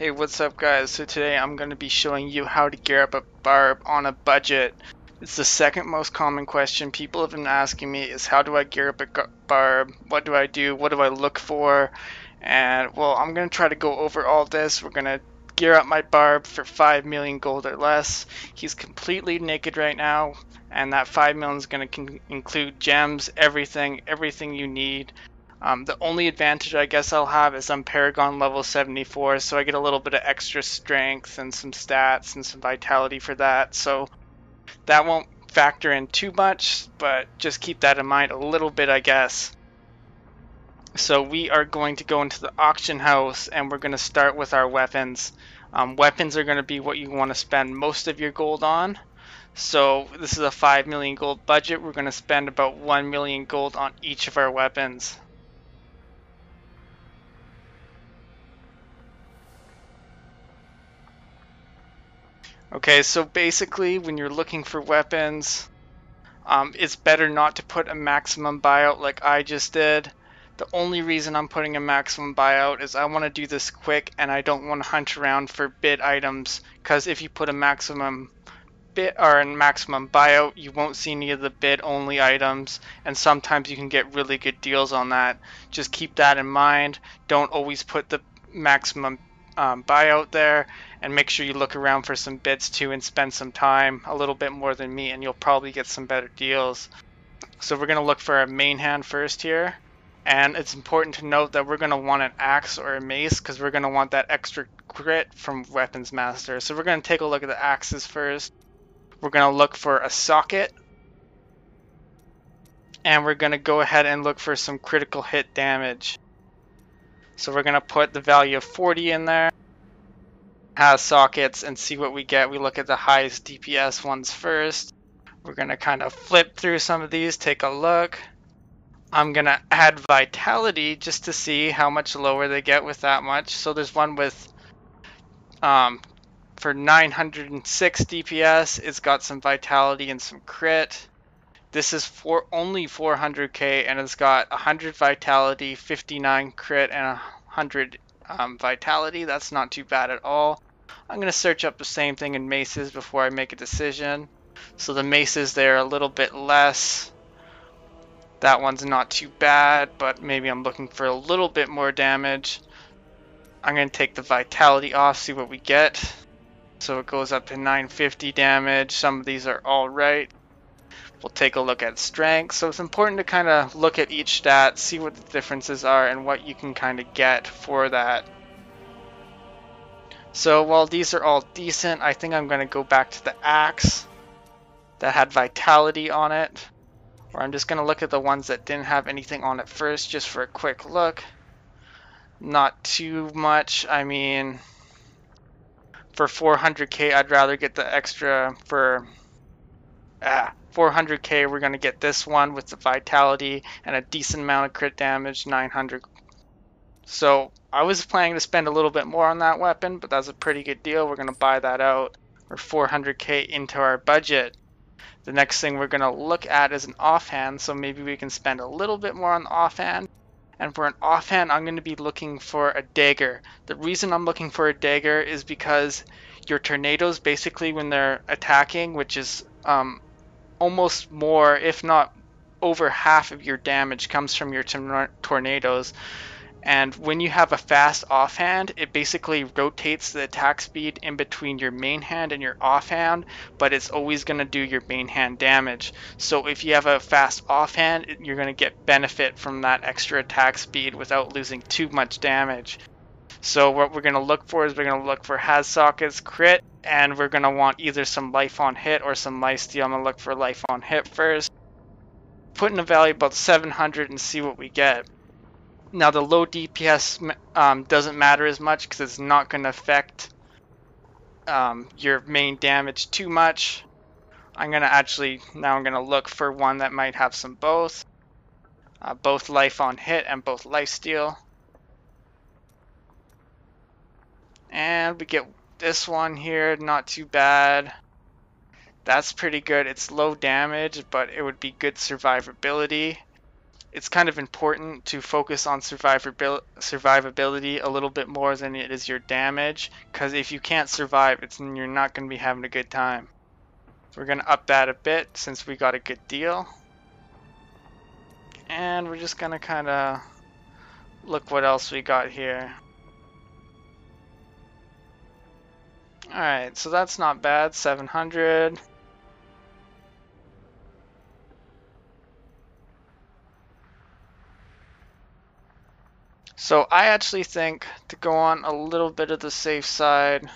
Hey, what's up guys? So today I'm going to be showing you how to gear up a Barb on a budget. It's the second most common question people have been asking me is how do I gear up a Barb? What do I do? What do I look for? And well, I'm going to try to go over all this. We're going to gear up my Barb for 5 million gold or less. He's completely naked right now, and that 5 million is going to include gems, everything you need. The only advantage I guess I'll have is I'm Paragon level 74, so I get a little bit of extra strength and some stats and some vitality for that, so that won't factor in too much, but just keep that in mind a little bit, I guess. So we are going to go into the auction house and we're going to start with our weapons. Weapons are going to be what you want to spend most of your gold on. So this is a 5 million gold budget. We're going to spend about 1 million gold on each of our weapons. Okay, so basically when you're looking for weapons, it's better not to put a maximum buyout like I just did. The only reason I'm putting a maximum buyout is I want to do this quick and I don't want to hunt around for bid items, because if you put a maximum bid or a maximum buyout, you won't see any of the bid only items, and sometimes you can get really good deals on that. Just keep that in mind. Don't always put the maximum buyout there, and make sure you look around for some bids too and spend some time, a little bit more than me, and you'll probably get some better deals. So we're going to look for our main hand first here, and it's important to note that we're going to want an axe or a mace because we're going to want that extra crit from Weapons Master. So we're going to take a look at the axes first. We're going to look for a socket, and we're going to go ahead and look for some critical hit damage. So we're going to put the value of 40 in there, has sockets, and see what we get. We look at the highest DPS ones first. We're going to kind of flip through some of these, take a look. I'm going to add vitality just to see how much lower they get with that much. So there's one with for 906 DPS. It's got some vitality and some crit. This is for only 400k and it's got 100 vitality, 59 crit, and 100 vitality. That's not too bad at all. I'm going to search up the same thing in maces before I make a decision. So the maces, they're a little bit less. That one's not too bad, but maybe I'm looking for a little bit more damage. I'm going to take the vitality off, see what we get. So it goes up to 950 damage. Some of these are alright. We'll take a look at strength. So it's important to kind of look at each stat, see what the differences are and what you can kind of get for that. So while these are all decent, I think I'm going to go back to the axe that had vitality on it. Or I'm just going to look at the ones that didn't have anything on it first, just for a quick look. Not too much. I mean, for 400k, I'd rather get the extra for 400k. We're going to get this one with the vitality and a decent amount of crit damage, 900. So I was planning to spend a little bit more on that weapon, but that's a pretty good deal. We're going to buy that out. We're 400k into our budget. The next thing we're going to look at is an offhand, so maybe we can spend a little bit more on the offhand. And for an offhand, I'm going to be looking for a dagger. The reason I'm looking for a dagger is because your tornadoes, basically when they're attacking, which is almost more, if not over half of your damage comes from your tornadoes. And when you have a fast offhand, it basically rotates the attack speed in between your main hand and your offhand, but it's always going to do your main hand damage. So if you have a fast offhand, you're going to get benefit from that extra attack speed without losing too much damage. So what we're going to look for is we're going to look for has sockets, crit, and we're going to want either some life on hit or some lifesteal. I'm going to look for life on hit first. Put in a value about 700 and see what we get. Now the low DPS doesn't matter as much because it's not going to affect your main damage too much. I'm going to look for one that might have some both life on hit and both lifesteal. And we get this one here, not too bad. That's pretty good. It's low damage, but it would be good survivability. it's kind of important to focus on survivability a little bit more than it is your damage, because if you can't survive, you're not going to be having a good time. So we're going to up that a bit since we got a good deal. And we're just going to kind of look what else we got here. Alright, so that's not bad, 700. So I actually think to go on a little bit of the safe side.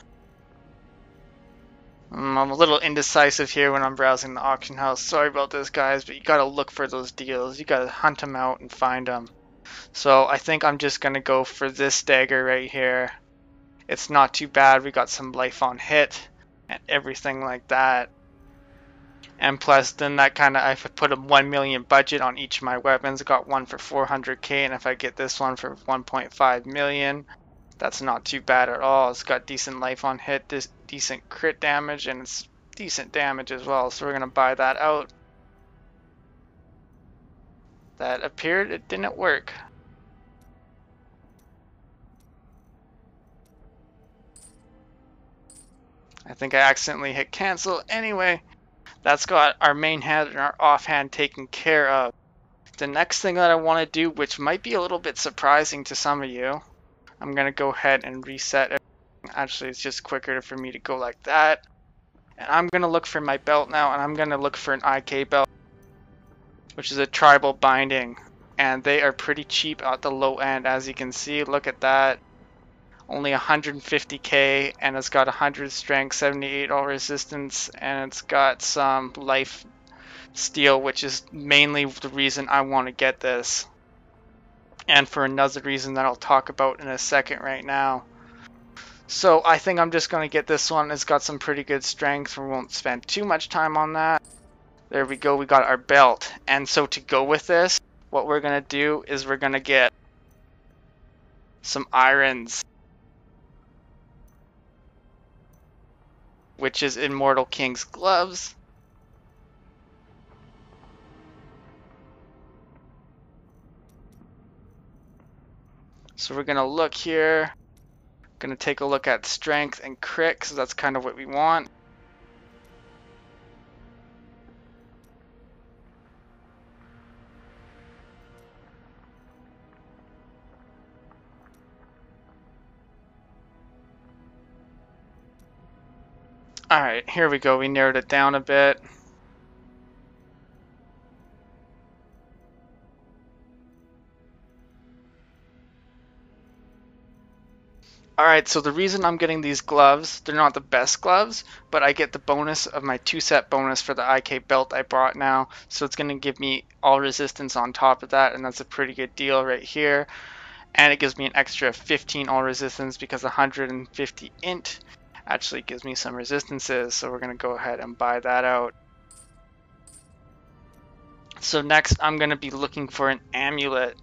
I'm a little indecisive here when I'm browsing the auction house. Sorry about this, guys, but you gotta look for those deals. You gotta hunt them out and find them. So I think I'm just gonna go for this dagger right here. It's not too bad. We got some life on hit and everything like that. And plus, then that kind of, if I put a 1 million budget on each of my weapons, I got one for 400k, and if I get this one for 1.5 million, that's not too bad at all. It's got decent life on hit, decent crit damage, and it's decent damage as well. So we're gonna buy that out. That appeared it didn't work. I think I accidentally hit cancel. Anyway, that's got our main hand and our offhand taken care of. The next thing that I want to do, which might be a little bit surprising to some of you, I'm going to go ahead and reset it. Actually, it's just quicker for me to go like that. And I'm going to look for my belt now, and I'm going to look for an IK belt, which is a tribal binding. And they are pretty cheap at the low end, as you can see. Look at that. Only 150k, and it's got 100 strength, 78 all resistance, and it's got some life steal, which is mainly the reason I want to get this. And for another reason that I'll talk about in a second right now. So I think I'm just going to get this one. It's got some pretty good strength. We won't spend too much time on that. There we go. We got our belt. And so to go with this, what we're going to do is we're going to get some irons, which is Immortal King's gloves. So we're going to look here. Going to take a look at strength and crit, because that's kind of what we want. Alright, here we go. We narrowed it down a bit. Alright, so the reason I'm getting these gloves, they're not the best gloves, but I get the bonus of my 2-set bonus for the IK belt I bought now. So it's going to give me all resistance on top of that, and that's a pretty good deal right here. And it gives me an extra 15 all resistance because 150 int actually gives me some resistances, so we're going to go ahead and buy that out. So next I'm going to be looking for an amulet.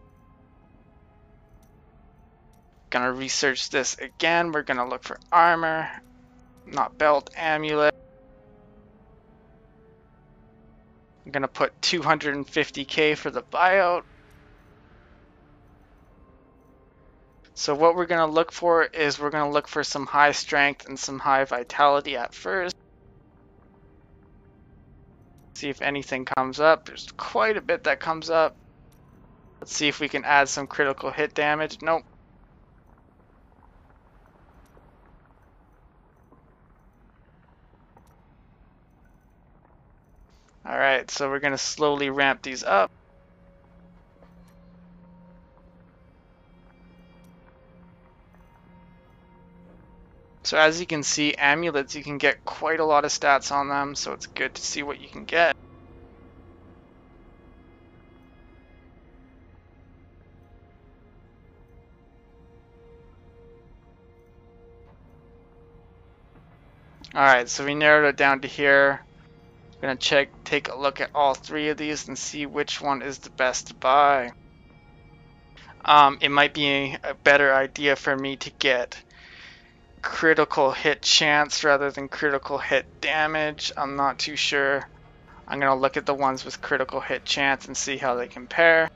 Going to research this again. We're going to look for armor, not belt, amulet. I'm going to put 250k for the buyout. So what we're going to look for is we're going to look for some high strength and some high vitality at first. See if anything comes up. There's quite a bit that comes up. Let's see if we can add some critical hit damage. Nope. Alright, so we're going to slowly ramp these up. So as you can see, amulets, you can get quite a lot of stats on them, so it's good to see what you can get. Alright, so we narrowed it down to here. I'm going to take a look at all three of these and see which one is the best to buy. It might be a better idea for me to get critical hit chance rather than critical hit damage. I'm not too sure. I'm going to look at the ones with critical hit chance and see how they compare.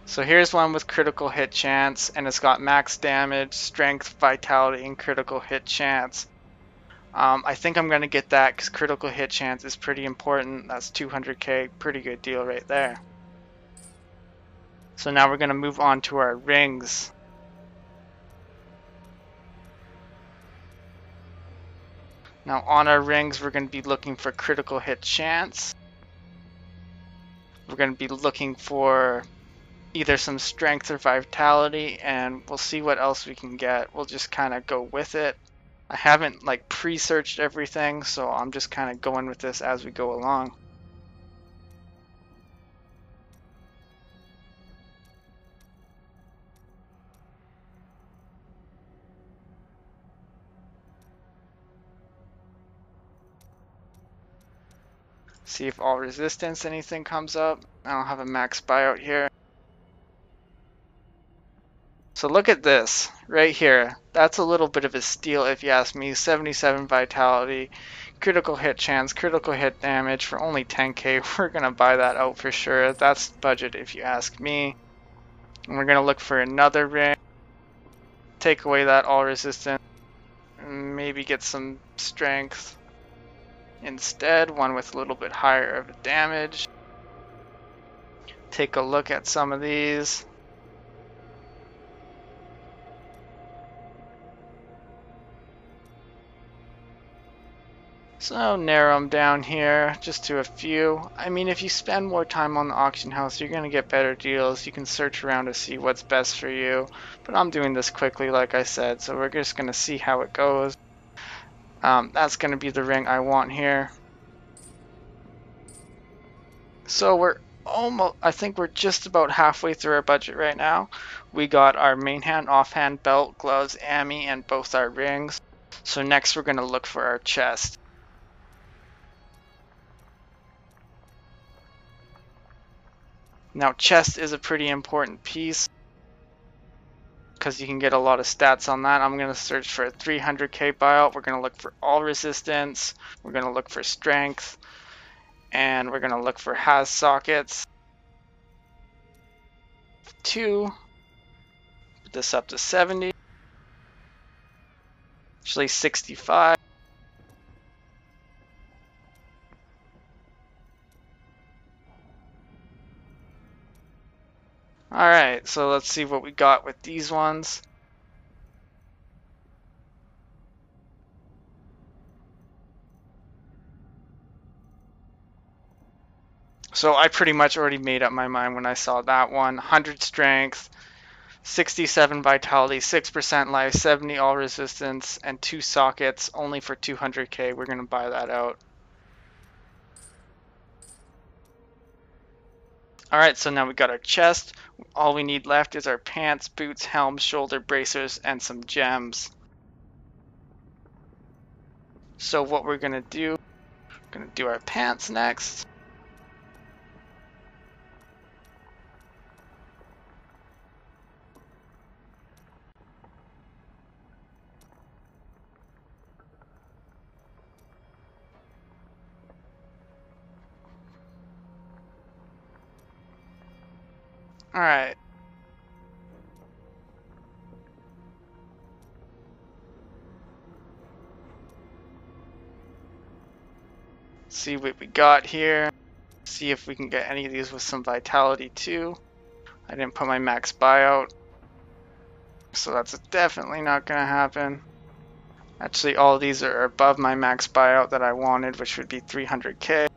So here's one with critical hit chance, and it's got max damage, strength, vitality, and critical hit chance. I think I'm going to get that because critical hit chance is pretty important. That's 200k, pretty good deal right there. So now we're going to move on to our rings. Now on our rings, we're going to be looking for critical hit chance. We're going to be looking for either some strength or vitality, and we'll see what else we can get. We'll just kind of go with it. I haven't like pre-searched everything, so I'm just kind of going with this as we go along. See if all resistance anything comes up. I don't have a max buyout here. So look at this right here. That's a little bit of a steal if you ask me. 77 vitality, critical hit chance, critical hit damage for only 10k. We're gonna buy that out for sure. That's budget if you ask me. And we're gonna look for another ring. Take away that all resistance. Maybe get some strength instead. One with a little bit higher of damage. Take a look at some of these. So narrow them down here just to a few. I mean, if you spend more time on the auction house, you're going to get better deals. You can search around to see what's best for you. But I'm doing this quickly, like I said, so we're just going to see how it goes. That's going to be the ring I want here. So we're almost, I think we're just about halfway through our budget right now. We got our main hand, offhand, belt, gloves, ammi, and both our rings. So next we're going to look for our chest. Now chest is a pretty important piece because you can get a lot of stats on that. I'm going to search for a 300k buyout. We're going to look for all resistance. We're going to look for strength. And we're going to look for has sockets. 2. Put this up to 70. Actually 65. Alright, so let's see what we got with these ones. So I pretty much already made up my mind when I saw that one. 100 strength, 67 vitality, 6% life, 70 all resistance, and 2 sockets only for 200k. We're going to buy that out. Alright, so now we got our chest. All we need left is our pants, boots, helm, shoulder bracers, and some gems. So what we're going to do, we're going to do our pants next. Alright. See what we got here. See if we can get any of these with some vitality too. I didn't put my max buyout, so that's definitely not going to happen. Actually, all of these are above my max buyout that I wanted, which would be 300k.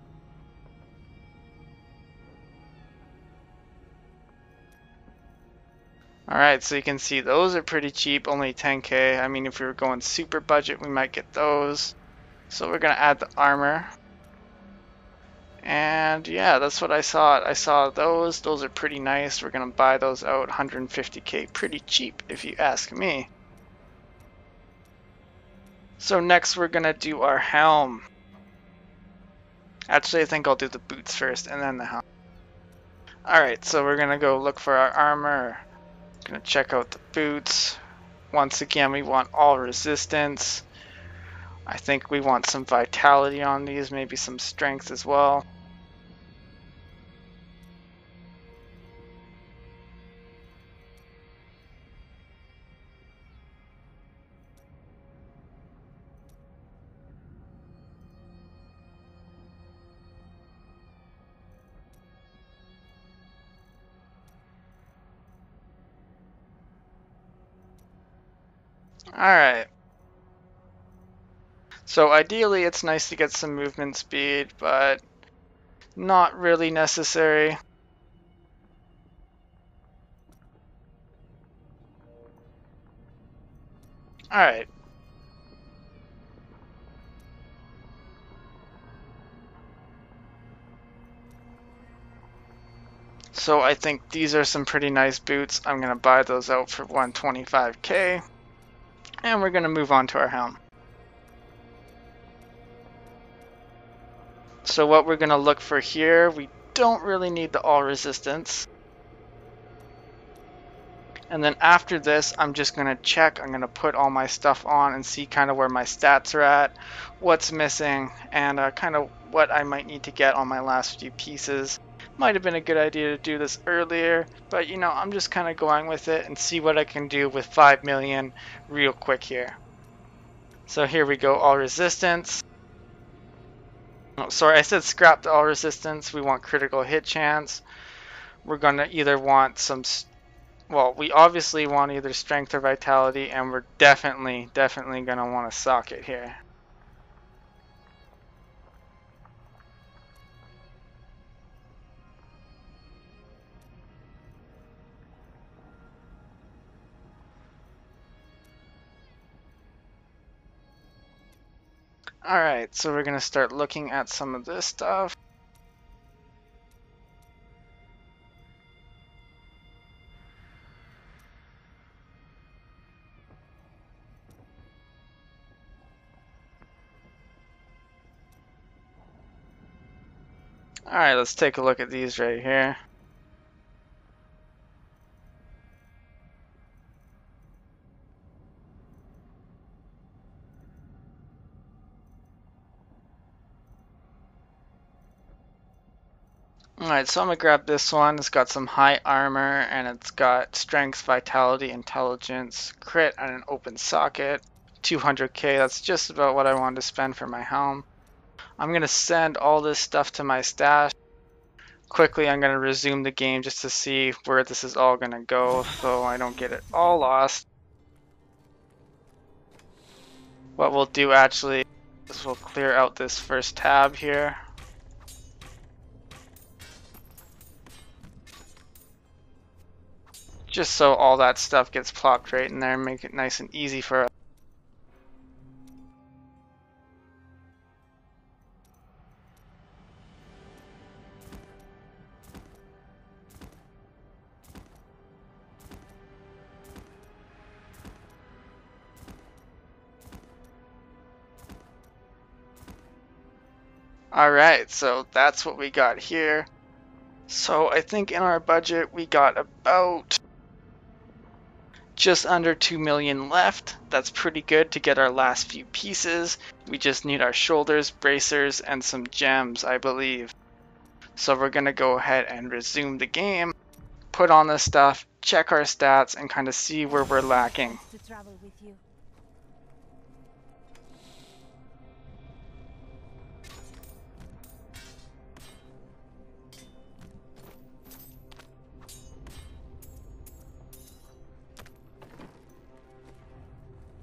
Alright, so you can see those are pretty cheap, only 10k. I mean, if we were going super budget, we might get those. So we're going to add the armor. And yeah, that's what I saw. I saw those. Those are pretty nice. We're going to buy those out, 150k. Pretty cheap, if you ask me. So next we're going to do our helm. Actually, I think I'll do the boots first and then the helm. Alright, so we're going to go look for our armor. Gonna check out the boots. Once again, we want all resistance. I think we want some vitality on these, maybe some strength as well. Alright. So ideally it's nice to get some movement speed, but not really necessary. Alright. So I think these are some pretty nice boots. I'm going to buy those out for 125k. And we're going to move on to our helm. So what we're going to look for here, we don't really need the all resistance. And then after this, I'm just going to check. I'm going to put all my stuff on and see kind of where my stats are at, what's missing, and kind of what I might need to get on my last few pieces. Might have been a good idea to do this earlier, but you know, I'm just kind of going with it and see what I can do with 5 million real quick here. So here we go, all resistance. Oh, sorry, I said scrap the all resistance. We want critical hit chance. We're gonna either want some, well, we obviously want either strength or vitality, and we're definitely gonna want a socket here. Alright, so we're going to start looking at some of this stuff. Alright, let's take a look at these right here. Alright, so I'm going to grab this one. It's got some high armor, and it's got strength, vitality, intelligence, crit, and an open socket. 200k, that's just about what I wanted to spend for my helm. I'm going to send all this stuff to my stash. Quickly, I'm going to resume the game just to see where this is all going to go, so I don't get it all lost. What we'll do actually is we'll clear out this first tab here. Just so all that stuff gets plopped right in there and make it nice and easy for us. Alright, so that's what we got here. So I think in our budget we got about just under 2 million left. That's pretty good to get our last few pieces. We just need our shoulders, bracers, and some gems, I believe. So we're going to go ahead and resume the game, put on this stuff, check our stats, and kind of see where we're lacking.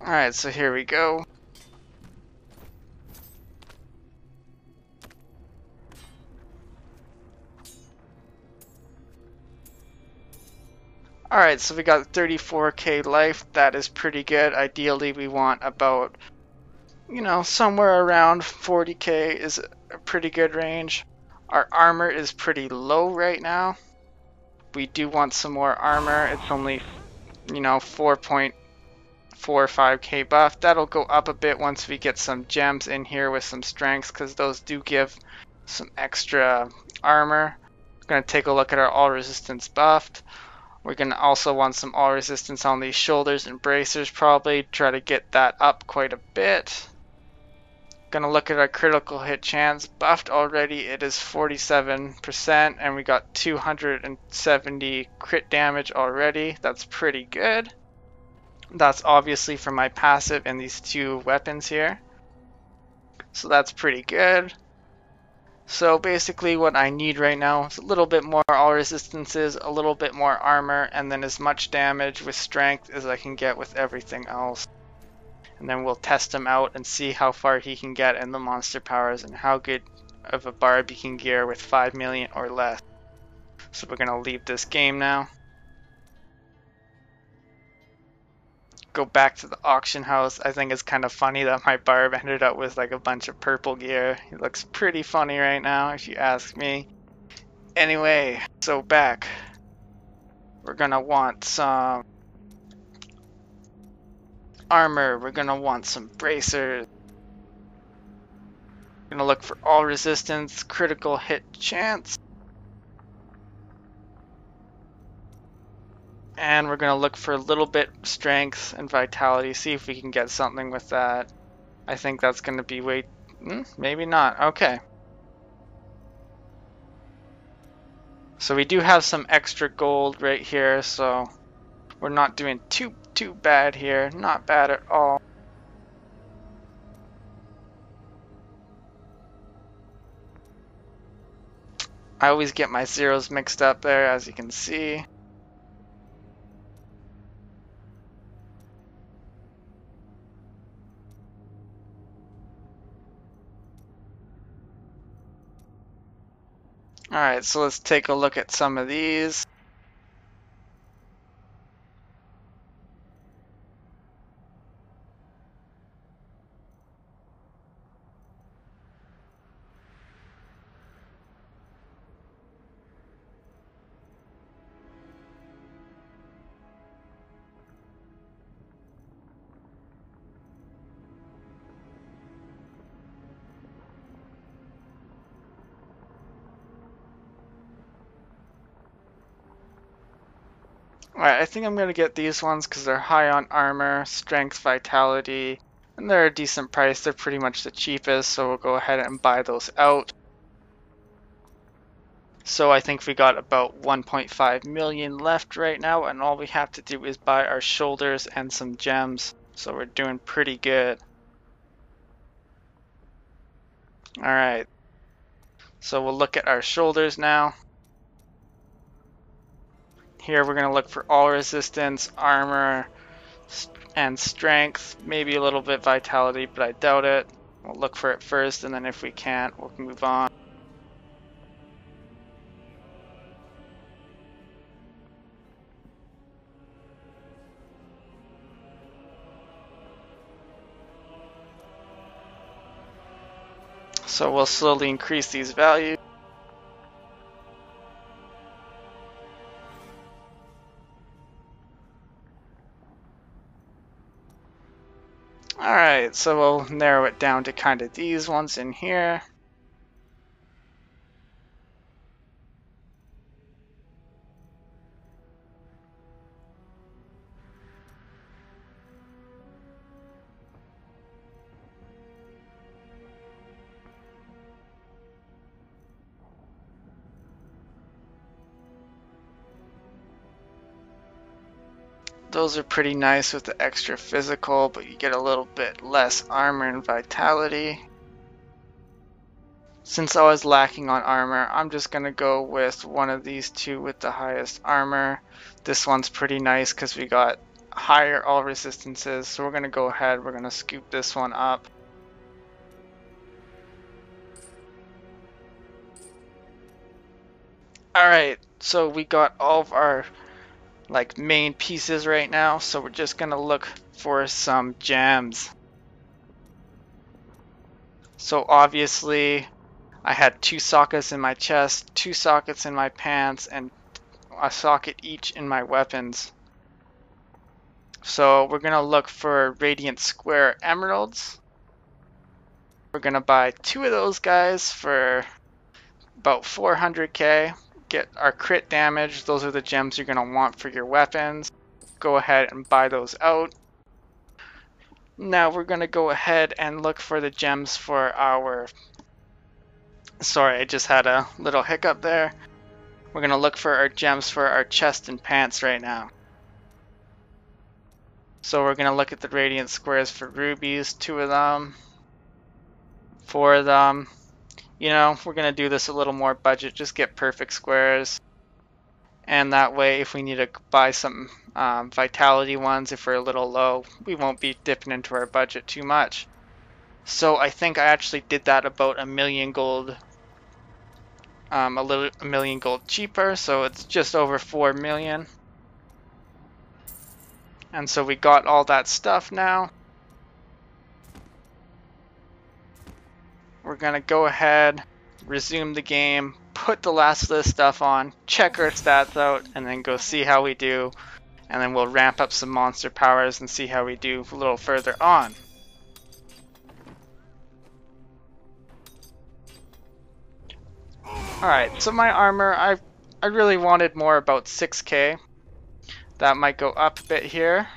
Alright, so here we go. Alright, so we got 34k life. That is pretty good. Ideally, we want about, you know, somewhere around 40k is a pretty good range. Our armor is pretty low right now. We do want some more armor. It's only, you know, 4.45k buff. That'll go up a bit once we get some gems in here with some strengths, because those do give some extra armor. We're going to take a look at our all resistance buffed. We're going to also want some all resistance on these shoulders and bracers, probably try to get that up quite a bit. Going to look at our critical hit chance. Buffed already, it is 47%, and we got 270 crit damage already. That's pretty good. That's obviously from my passive and these two weapons here. So that's pretty good. So basically what I need right now is a little bit more all resistances, a little bit more armor, and then as much damage with strength as I can get with everything else. and then we'll test him out and see how far he can get in the monster powers and how good of a Barb he can gear with 5 million or less. So we're gonna leave this game now. Go back to the auction house. I think it's kind of funny that my Barb ended up with like a bunch of purple gear. He looks pretty funny right now if you ask me. Anyway, so back. We're gonna want some armor. We're gonna want some bracers. We're gonna look for all resistance, critical hit chance. And we're gonna look for a little bit strength and vitality, see if we can get something with that. I think that's gonna be maybe not. Okay. So we do have some extra gold right here, so we're not doing too bad here. Not bad at all. I always get my zeros mixed up there, as you can see. Alright, so let's take a look at some of these. Alright, I think I'm going to get these ones because they're high on armor, strength, vitality, and they're a decent price. They're pretty much the cheapest, so we'll go ahead and buy those out. So I think we got about 1.5 million left right now, and all we have to do is buy our shoulders and some gems. So we're doing pretty good. Alright, so we'll look at our shoulders now. Here we're going to look for all resistance, armor, and strength, maybe a little bit vitality, but I doubt it. We'll look for it first, and then if we can't, we'll move on. So we'll slowly increase these values. Alright, so we'll narrow it down to kind of these ones in here. Those are pretty nice with the extra physical, but you get a little bit less armor and vitality. Since I was lacking on armor, I'm just going to go with one of these two with the highest armor. This one's pretty nice because we got higher all resistances, so we're going to go ahead, we're going to scoop this one up. Alright, so we got all of our main pieces right now, so we're just gonna look for some gems. So obviously I had 2 sockets in my chest, 2 sockets in my pants, and a socket each in my weapons. So we're gonna look for radiant square emeralds. We're gonna buy 2 of those guys for about 400k. Get our crit damage. Those are the gems you're going to want for your weapons. Go ahead and buy those out. Now we're going to go ahead and look for the gems for our... Sorry, I just had a little hiccup there. We're going to look for our gems for our chest and pants right now. So we're going to look at the radiant squares for rubies, 2 of them, 4 of them. You know, we're going to do this a little more budget, just get perfect squares. and that way if we need to buy some vitality ones, if we're a little low, we won't be dipping into our budget too much. So I think I actually did that about a million gold, a million gold cheaper, so it's just over 4 million. And so we got all that stuff now. We're gonna go ahead, resume the game, put the last of this stuff on, check our stats out, and then go see how we do. And then we'll ramp up some monster powers and see how we do a little further on. Alright, so my armor, I really wanted more, about 6k. That might go up a bit here.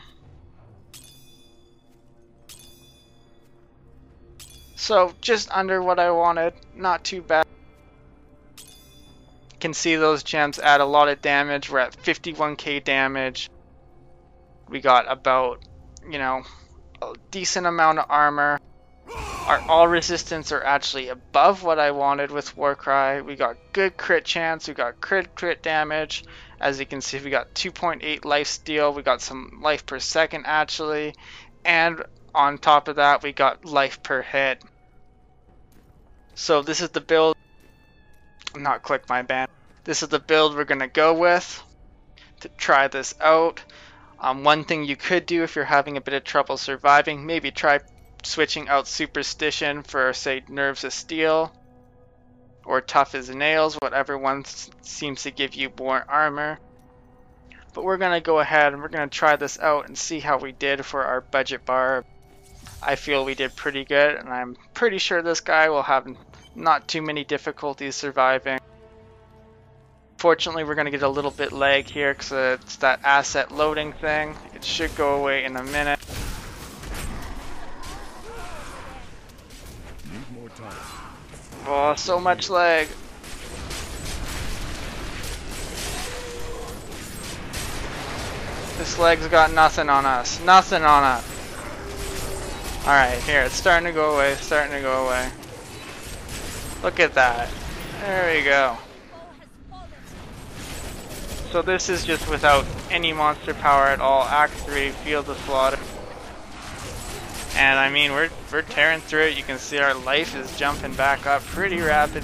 So just under what I wanted, not too bad. You can see those gems add a lot of damage. We're at 51k damage. We got about, you know, a decent amount of armor. Our all resistance are actually above what I wanted with Warcry. We got good crit chance, we got crit damage. As you can see, we got 2.8 life steal, we got some life per second actually, and on top of that we got life per hit. So this is the build, not click my band. This is the build we're gonna go with to try this out. One thing you could do if you're having a bit of trouble surviving, maybe try switching out Superstition for, say, Nerves of Steel or Tough as Nails, whatever one seems to give you more armor. But we're going to go ahead and we're going to try this out and see how we did for our budget Barb. I feel we did pretty good, and I'm pretty sure this guy will have not too many difficulties surviving. Fortunately, we're going to get a little bit lag here because it's that asset loading thing. It should go away in a minute. Oh, so much lag. This lag's got nothing on us. Nothing on us. Alright, here, it's starting to go away, starting to go away. Look at that. There we go. So this is just without any monster power at all. Act 3, Field of Slaughter. And I mean, we're tearing through it. You can see our life is jumping back up pretty rapid.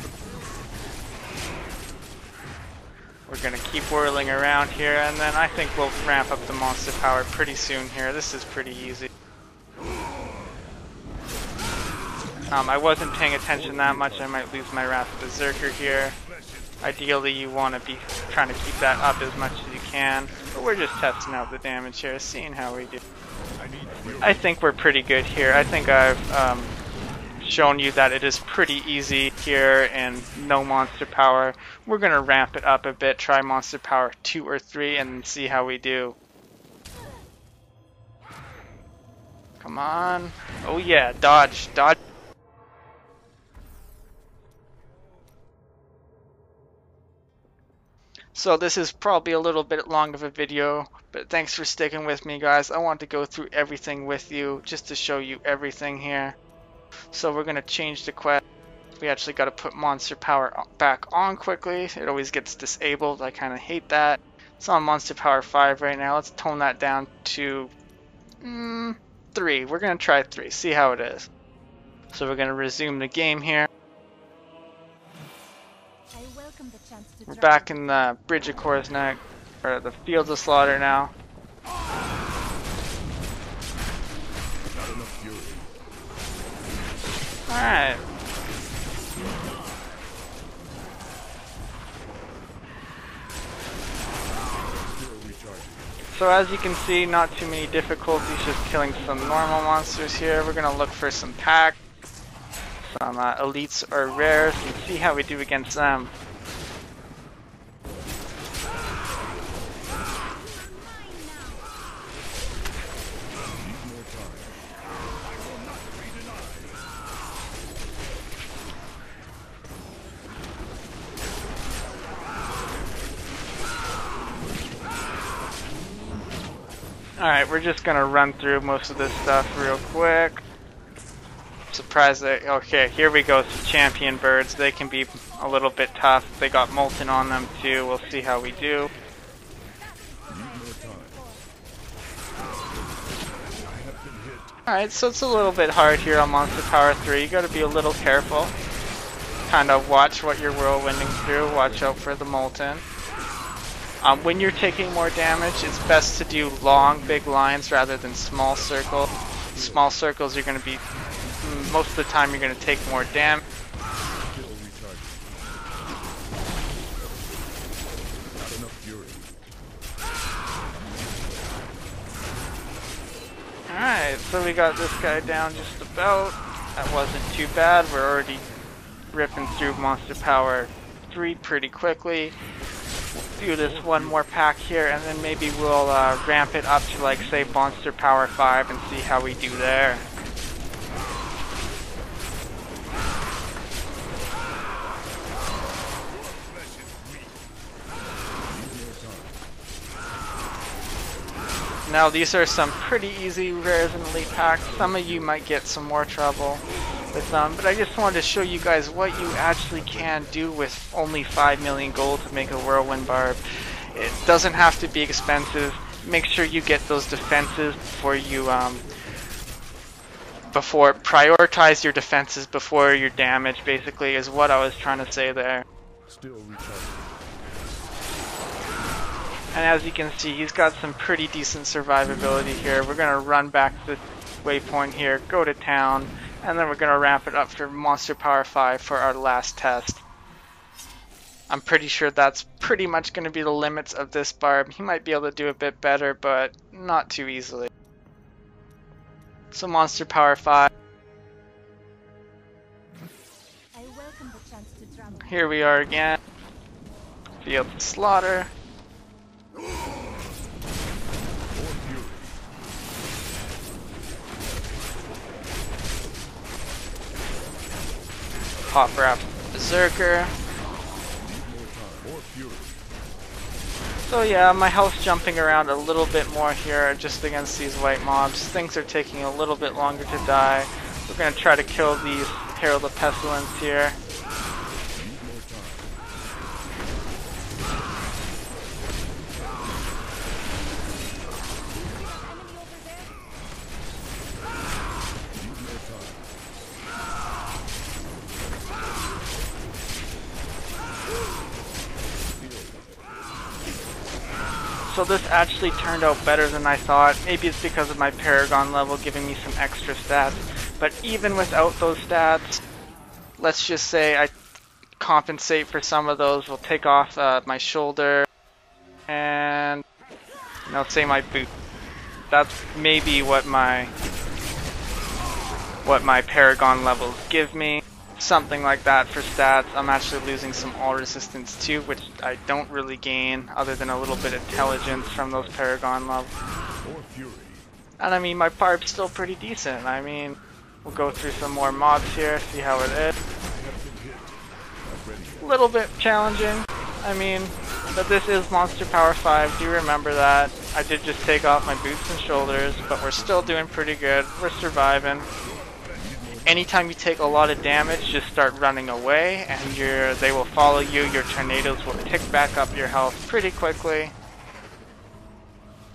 We're gonna keep whirling around here, and then I think we'll ramp up the monster power pretty soon here. This is pretty easy. I wasn't paying attention that much. I might lose my Wrath Berserker here. Ideally, you want to be trying to keep that up as much as you can. But we're just testing out the damage here, seeing how we do. I think we're pretty good here. I think I've shown you that it is pretty easy here and no monster power. We're going to ramp it up a bit, try monster power 2 or 3 and see how we do. Come on. Oh yeah, dodge, dodge. So this is probably a little bit long of a video, but thanks for sticking with me, guys. I want to go through everything with you just to show you everything here. So we're going to change the quest. We actually got to put monster power back on quickly. It always gets disabled. I kind of hate that. It's on monster power 5 right now. Let's tone that down to 3. We're going to try 3, see how it is. So we're going to resume the game here. We're back in the Bridge of Korsneck, or the Fields of Slaughter now. Alright. So as you can see, not too many difficulties, just killing some normal monsters here. We're going to look for some packs, some elites or rares, and see how we do against them. Alright, we're just gonna run through most of this stuff real quick. Surprised that, okay, here we go, some champion birds. They can be a little bit tough. They got molten on them too. We'll see how we do. Alright, so it's a little bit hard here on Monster Power 3. You gotta be a little careful. Kind of watch what you're whirlwinding through. Watch out for the Molten. When you're taking more damage, it's best to do long, big lines rather than small circles. Small circles, you're going to be, most of the time you're going to take more damage. Alright, so we got this guy down just about. That wasn't too bad. We're already ripping through Monster Power 3 pretty quickly. Do this one more pack here, and then maybe we'll ramp it up to, like, say, Monster Power 5 and see how we do there. Now these are some pretty easy rares and elite packs. Some of you might get some more trouble with them, but I just wanted to show you guys what you actually can do with only 5 million gold to make a Whirlwind Barb. It doesn't have to be expensive. Make sure you get those defenses before you prioritize your defenses before your damage, basically, is what I was trying to say there. Still recharging. And as you can see, he's got some pretty decent survivability here. We're gonna run back to the waypoint here, go to town, and then we're going to ramp it up for Monster Power 5 for our last test. I'm pretty sure that's pretty much going to be the limits of this Barb. He might be able to do a bit better, but not too easily. So Monster Power 5. Here we are again. Field Slaughter. Pop Wrap Berserker. So yeah, my health's jumping around a little bit more here just against these white mobs. Things are taking a little bit longer to die. We're going to try to kill these Herald of Pestilence here. So this actually turned out better than I thought. Maybe it's because of my Paragon level giving me some extra stats. But even without those stats, let's just say I compensate for some of those. We'll take off my shoulder and, say my boot. That's maybe what my Paragon levels give me. Something like that for stats. I'm actually losing some all resistance too, which I don't really gain other than a little bit of intelligence from those Paragon levels. And I mean, my Barb's still pretty decent. I mean, we'll go through some more mobs here, see how it is. A little bit challenging. I mean, but this is Monster Power 5, do remember that. I did just take off my boots and shoulders, but we're still doing pretty good. We're surviving. Anytime you take a lot of damage, just start running away, and they will follow you. Your tornadoes will tick back up your health pretty quickly.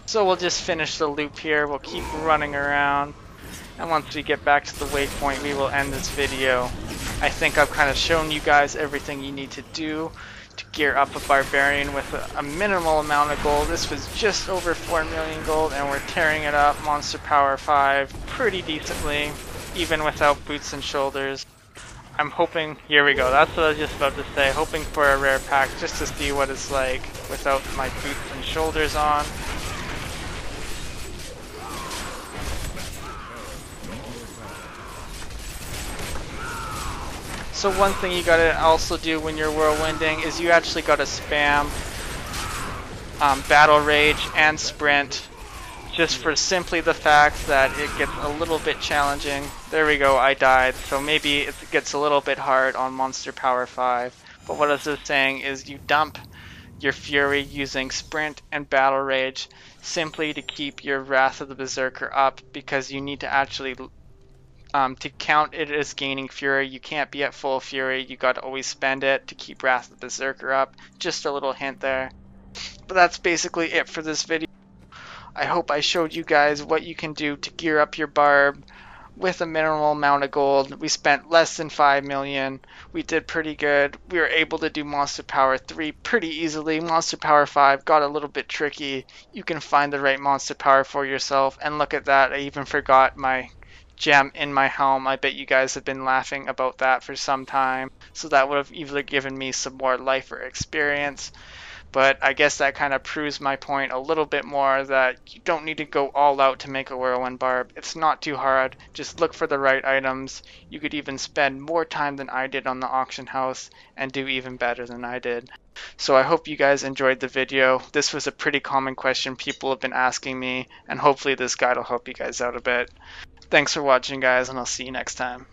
So we'll just finish the loop here. We'll keep running around, and once we get back to the waypoint, we will end this video. I think I've kind of shown you guys everything you need to do to gear up a Barbarian with a minimal amount of gold. This was just over 4 million gold, and we're tearing it up. Monster Power 5 pretty decently, even without boots and shoulders. I'm hoping, here we go, that's what I was just about to say, hoping for a rare pack just to see what it's like without my boots and shoulders on. So one thing you gotta also do when you're whirlwinding is you actually gotta spam Battle Rage and Sprint, just for simply the fact that it gets a little bit challenging. There we go, I died. So maybe it gets a little bit hard on Monster Power 5. But what I was just saying is you dump your Fury using Sprint and Battle Rage simply to keep your Wrath of the Berserker up, because you need to actually, to count it as gaining Fury, you can't be at full Fury. You got to always spend it to keep Wrath of the Berserker up. Just a little hint there. But that's basically it for this video. I hope I showed you guys what you can do to gear up your Barb with a minimal amount of gold. We spent less than 5 million. We did pretty good. We were able to do Monster Power 3 pretty easily. Monster Power 5 got a little bit tricky. You can find the right Monster Power for yourself. And look at that, I even forgot my gem in my helm. I bet you guys have been laughing about that for some time. So that would have either given me some more life or experience. But I guess that kind of proves my point a little bit more, that you don't need to go all out to make a whirlwind Barb. It's not too hard. Just look for the right items. You could even spend more time than I did on the auction house and do even better than I did. So I hope you guys enjoyed the video. This was a pretty common question people have been asking me, and hopefully this guide will help you guys out a bit. Thanks for watching, guys, and I'll see you next time.